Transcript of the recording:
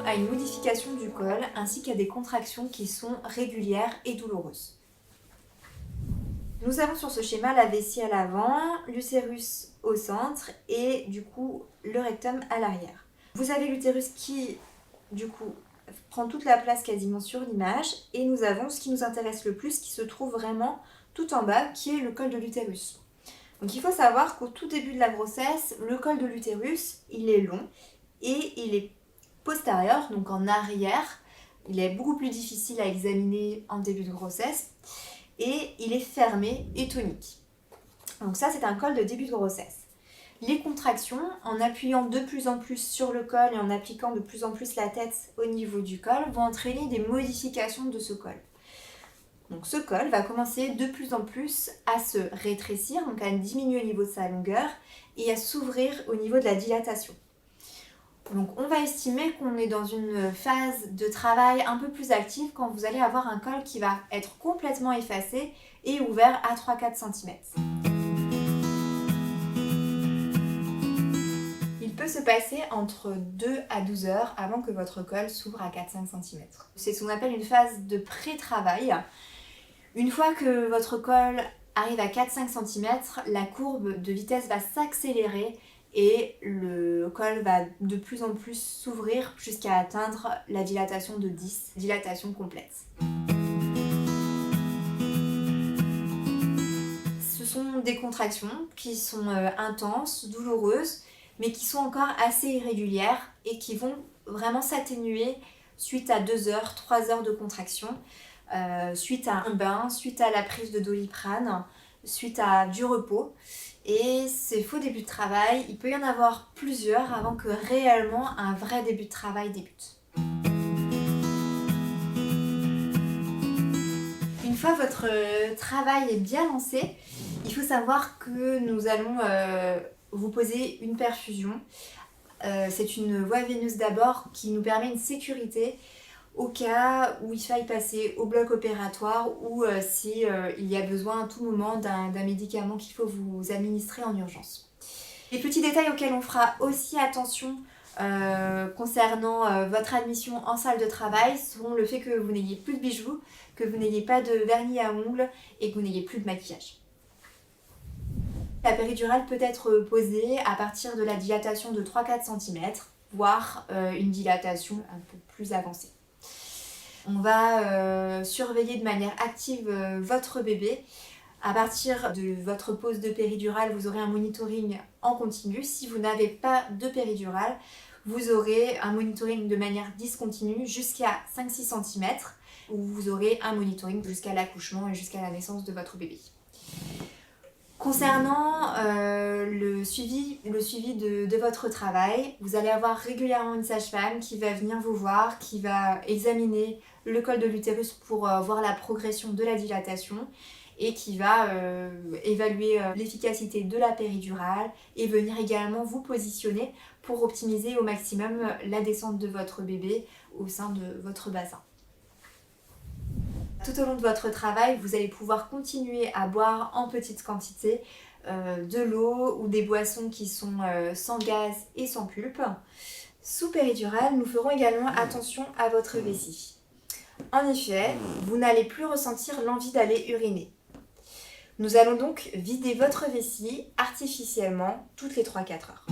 à une modification du col ainsi qu'à des contractions qui sont régulières et douloureuses. Nous avons sur ce schéma la vessie à l'avant, l'utérus au centre et du coup le rectum à l'arrière. Vous avez l'utérus qui du coup prend toute la place quasiment sur l'image et nous avons ce qui nous intéresse le plus qui se trouve vraiment tout en bas qui est le col de l'utérus. Donc il faut savoir qu'au tout début de la grossesse, le col de l'utérus il est long et il est postérieur, donc en arrière. Il est beaucoup plus difficile à examiner en début de grossesse et il est fermé et tonique. Donc ça c'est un col de début de grossesse. Les contractions, en appuyant de plus en plus sur le col et en appliquant de plus en plus la tête au niveau du col, vont entraîner des modifications de ce col. Donc ce col va commencer de plus en plus à se rétrécir, donc à diminuer au niveau de sa longueur et à s'ouvrir au niveau de la dilatation. Donc on va estimer qu'on est dans une phase de travail un peu plus active quand vous allez avoir un col qui va être complètement effacé et ouvert à 3-4 cm. Il peut se passer entre 2 à 12 heures avant que votre col s'ouvre à 4-5 cm. C'est ce qu'on appelle une phase de pré-travail. Une fois que votre col arrive à 4-5 cm, la courbe de vitesse va s'accélérer et le col va de plus en plus s'ouvrir jusqu'à atteindre la dilatation de 10, dilatation complète. Ce sont des contractions qui sont intenses, douloureuses, mais qui sont encore assez irrégulières et qui vont vraiment s'atténuer suite à 2 heures, 3 heures de contraction, suite à un bain, suite à la prise de Doliprane, suite à du repos. Et ces faux débuts de travail, il peut y en avoir plusieurs avant que réellement un vrai début de travail débute. Une fois votre travail est bien lancé, il faut savoir que nous allons vous poser une perfusion. C'est une voie veineuse d'abord qui nous permet une sécurité au cas où il faille passer au bloc opératoire ou si il y a besoin à tout moment d'un médicament qu'il faut vous administrer en urgence. Les petits détails auxquels on fera aussi attention concernant votre admission en salle de travail seront le fait que vous n'ayez plus de bijoux, que vous n'ayez pas de vernis à ongles et que vous n'ayez plus de maquillage. La péridurale peut être posée à partir de la dilatation de 3-4 cm, voire une dilatation un peu plus avancée. On va surveiller de manière active votre bébé. À partir de votre pose de péridurale, vous aurez un monitoring en continu. Si vous n'avez pas de péridurale, vous aurez un monitoring de manière discontinue jusqu'à 5-6 cm, où vous aurez un monitoring jusqu'à l'accouchement et jusqu'à la naissance de votre bébé. Concernant le suivi de votre travail, vous allez avoir régulièrement une sage-femme qui va venir vous voir, qui va examiner le col de l'utérus pour voir la progression de la dilatation et qui va évaluer l'efficacité de la péridurale et venir également vous positionner pour optimiser au maximum la descente de votre bébé au sein de votre bassin. Tout au long de votre travail, vous allez pouvoir continuer à boire en petite quantité de l'eau ou des boissons qui sont sans gaz et sans pulpe. Sous péridurale, nous ferons également attention à votre vessie. En effet, vous n'allez plus ressentir l'envie d'aller uriner. Nous allons donc vider votre vessie artificiellement toutes les 3-4 heures.